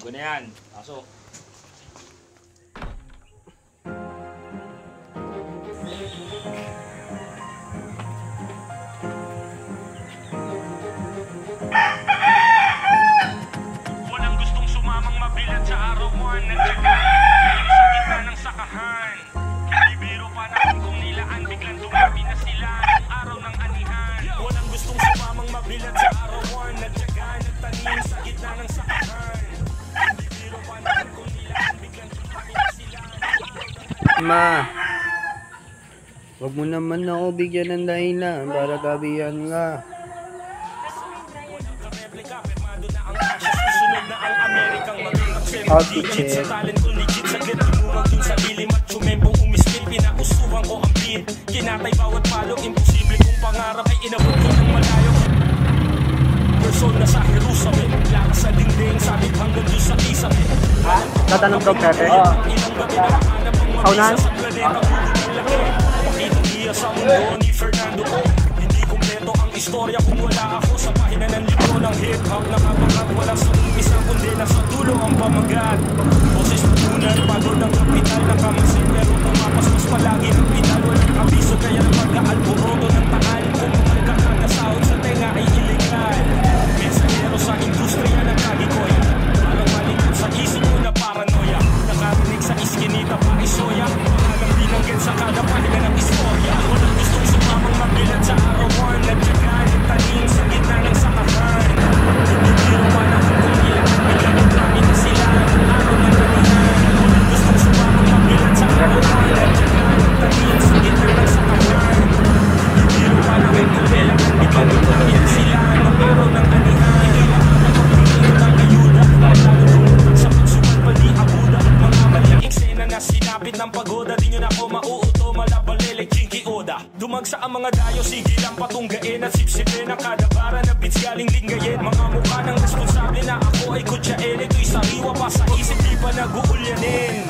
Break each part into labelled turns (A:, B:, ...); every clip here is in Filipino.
A: Bago na yan. Pasok.
B: Walang gustong sumamang mabilat sa araw mo. Nandiyan sa gitna ng sakahan. Hindi biro pa natin kung nilaan. Biglang dumami na sila ng araw ng anihan. Walang gustong sumamang mabilat sa araw mo. Nandiyan nagtanim sa gitna ng sakahan. Hindi biro pa natin kung nilaan. Biglang dumami na sila.
C: Ma, wag mo naman ako bigyan ng dahilan para tabihan ka. Out to check.
B: Sa talent ko legit, saglit lumurang dun sa lilim at sumembong umispil. Pinausuhan ko ang beat, kinatay bawat palo. Imposible kong pangarap ay inabot ko ng malayo. Person na sa Jerusalem, lakas sa dingding, sabit hanggang dun sa kisame.
C: Tatanong daw Pepe.
B: Ilang gabi na hanap ang
C: Kaunan?
B: mabisa sa planeta, bukod laki. Pakitang iya sa mundo ni Fernando O. Hindi kumpleto ang istorya kung wala ako sa pahina ng libro ng hip-hop. Nakabakat wala sa umpisa kundi nasa dulo ang pamagat. Boses tutunan, pagod ng kapital ng kamasin, pero pumapaspas palagi ng pital. Walang abiso kaya mag-aalboroto ng takal. Kung magkakanda sahod sa tenga ay ilegal. Mensahero sa industriya ng kagikoy. Parang malikot sa isip ko na paranoia. Nakarinig sa iskinita pa isoya. Walang binanggit sa kada pahina ng istorya. Walang gustong sumamang mabilat sa araw mo. Nagtyagaan ng tanim sa gitna ng sakahan. Hindi biro pa na kung ilang biglang dumami na sila ng araw ng anihan. Walang gustong sumamang mabilat sa araw mo. Nagtyagaan ng tanim sa gitna ng sakahan. Hindi biro pa na kung ilang biglang dumami na sila ng araw ng anihan. Ilang ng ayuda. Lalo tumutag sa pagsukat pa di abuda. Mga maling eksena na sinapit ng pagoda. Di nyo na ako mauuto, malabalele, Kinky Oda. Dumagsa ang mga dayo, sige lang patunggain. At sipsipin ang kada bara na bits galing linggayin. Mga mukha ng responsable na ako ay kutsain. Ito'y sariwa pa sa isip, di pa nag-uulyanin.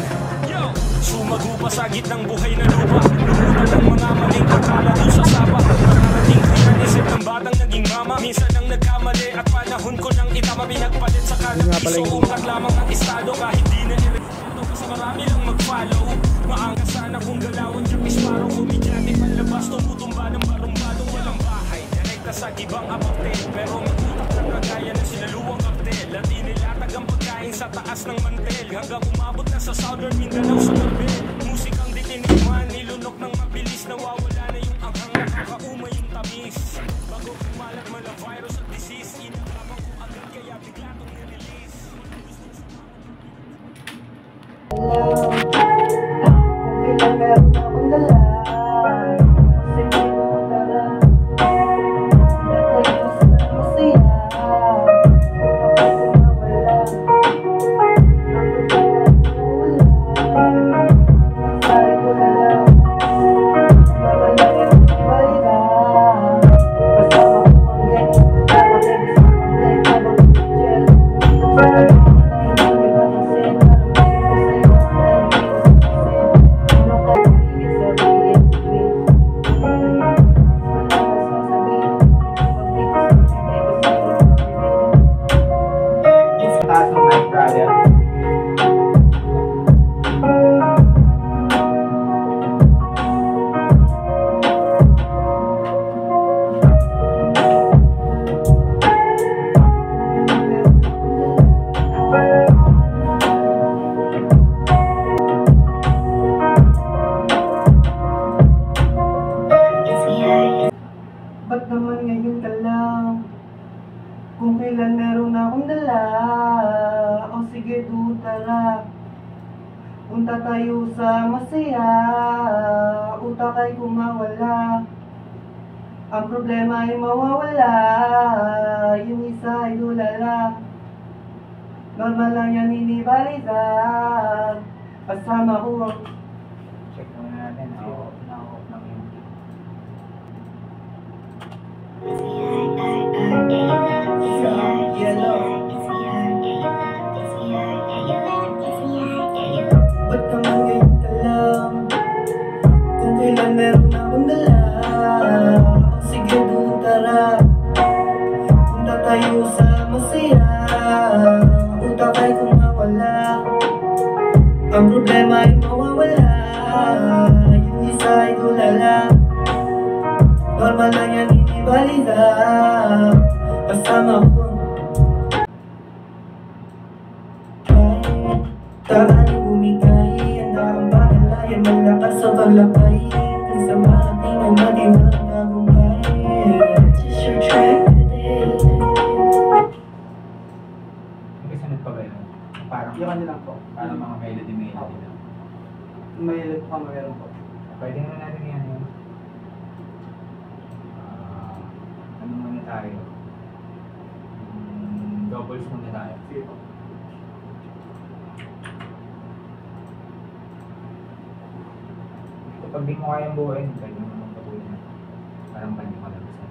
B: Sumago pa sa gitnang buhay na lupa. Lumutan ng mga maling akala dun sa sapa. Nakarating ko yan, isip ng batang naging mama. Minsan ang nagkamali at panahon ko nang itama. Pinagpalit sa kalang piso. Ungat lamang ang estado kahit di na ireksyoto. Kasi marami lang mag-follow. Maangas sana kung galawan yung isparo. Kumidyate panlabas, tumutumba ng barong-barong walang bahay. Direkta sa gibang aparte. Pero mag-utak na kagaya ng sinaluwang kartel. At inilatag ang pagkain sa taas ng mantel. Hanggang umabot na sa Southern Mindanao sa Norbe. Musikang ditinigman, nilunok ng mabilis. Nawawala na yung anghang, nakakauma yung tamis. Bago kumalat man ang virus at disease, inakabang ko agad kaya bigla tong nirelease.
D: Kung kailan meron akong dala, sige mo tara. Natayo sa masaya, ako kumawala. Masari ko na lang, babalayan ang balita. Kasama ko ang gay, kapatid sa kulay, habang gel. Ba't naman ngayon ka lang? Kung kailan meron akong dala, o sige do tara. Punta tayo sa masaya, utak ay kumawala. Ang problema ay mawawala, yung isa ay lulala. Normal lang yan, hindi balita. Kasama ko.
E: Check muna natin, na-off lang yun.
D: Yellow. Ba't naman ngayon ka lang? Kung kailan meron akong dala, o sige do tara. Punta tayo sa masaya, utak ay kumawala. sa marating natin ang tagumpay. Just your track today.
E: May kasunod pa ba yun? Parang,
A: Yung ano lang po.
E: parang mga melody lang.
A: May meron po.
E: Pwede na natin yan yun. Ano muna tayo? Doubles muna tayo.
A: Sige po.
E: Kapag di mo kayang buuin, pwede mo naman patuloy na. Parang pwede mo lang isa.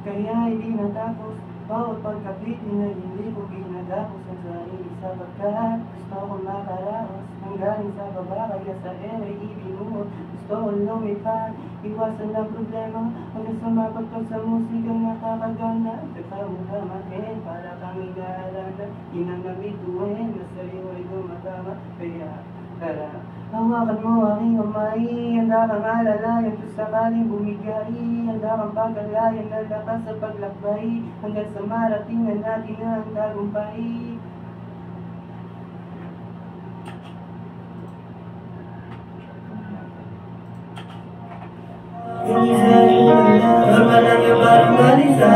D: Kaya hindi natapos bawat pagkapitin na hindi ko ginagapos ang sarili sapagkat gusto ko makaraos ang galing sa baba kaya sa ere ibinunod. Gusto ko lumipad, iwasan ang problema hanggang sa mapagpag sa musikang nakakagana. Nagkamukamahin para kang inaalala, inanamituin na sa'yo ay gumatama. Kaya tara, hawakan mo aking kamay, handa kang alalayan kung sakaling bumigay, handa kang pagkalayan na lakas sa paglakbay, hanggang sa marating na natin ang tagumpay. Normal lang yung parang balisa,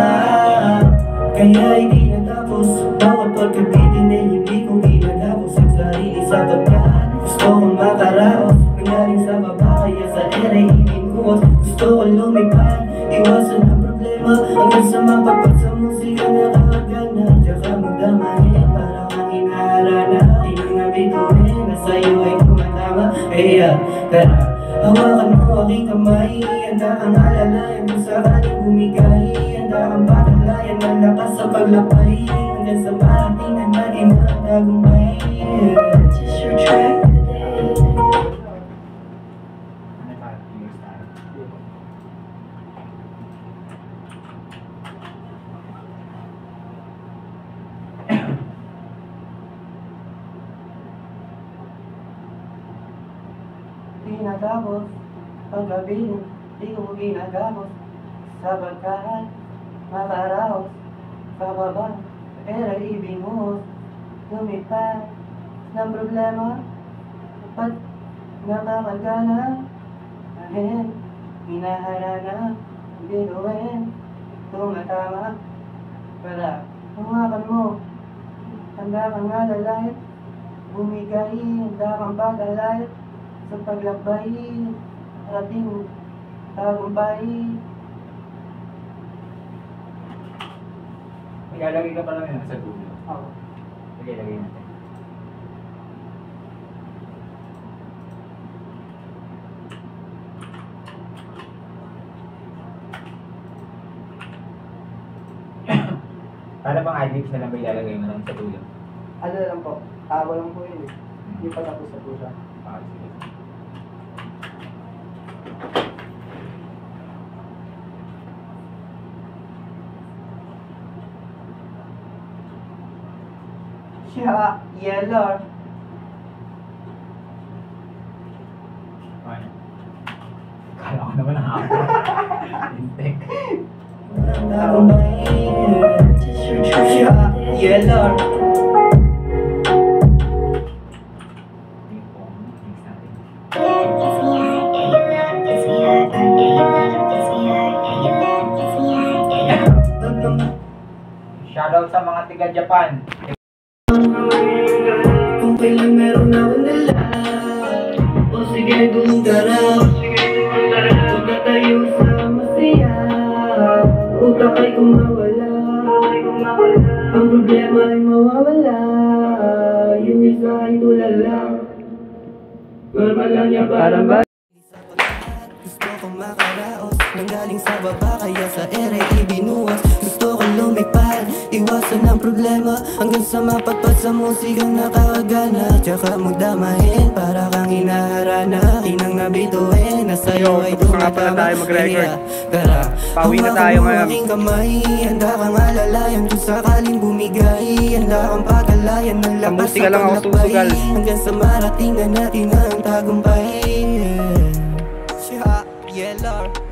D: kaya hindi natapos bawat pagkabitin na hindi ko ginagapos ang sarili sa pagkaan. Gusto kong makaraos, nanggaling sa baba kaya sa ere ibinuos. Gusto kong lumipad, iwasan ang problema hanggang sa mapagpag sa musika na kakagana. Tsaka magdamahin para kang inaharana, inangabituin na sa'yo ay tumatama. Kaya tara, hawakan mo aking kamay, handa kang alalayan kung sakaling bumigay, handa kang patalayan ng lakas sa paglakbay, hanggang sa marating na natin ang tagumpay. Just your track today.
E: Ano tayo? Fingers tayo.
D: Di natapos ang gabi, di ko ginagapos sapagkat makaraos sa baba, era ibinuhos, lumipad ng problema, pag nakakagana, dahil hinaharana, binuin, tumatama, para hawakan mo, handa kang alalayan, bumigay, handa kang pagalayan, sa paglakbay, ating tagumpay.
E: Ilalagay ka pa lang yun sa dulo.
A: Ako.
E: Sige, lagay natin. Para bang adlibs na lang ba ilalagay mo lang sa dulo?
A: Ano lang po? Tawa lang po yun eh. Hindi pa tapos na po siya.
E: Ah, sige.
D: Siya, yellow.
E: Ano? Kala ko naman ang hapon. Intek.
D: Tagumpay, siya, yellow.
E: Yung phone, mix natin. Shoutout sa mga tiga Japan.
D: Kung kailan meron akong dala, o sige doon tara, punta tayo sa masaya, utak ay kumawala, ang problema ay mawawala, yung isa ay tulala, normal lang niya parang ba? Gusto kong makaraos, nanggaling sa baba kaya sa ere ibinuwas. Gusto kong lumipad, iwasan ang problema hanggang sa mapagpag sa musikang nakakagana. Tsaka magdamahin para kang hinaharana, inang nabituin na sa'yo ay
C: tapos nga pala tayo mag-record.
D: Tara,
C: Pauwi na tayo ngayon.
D: aking kamay, handa kang alalayan kung sakaling bumigay, handa kang pagalayan ng lakas
C: Musika lang ako susugal.
D: hanggang sa marating na natin ang tagumpay.
F: Yellow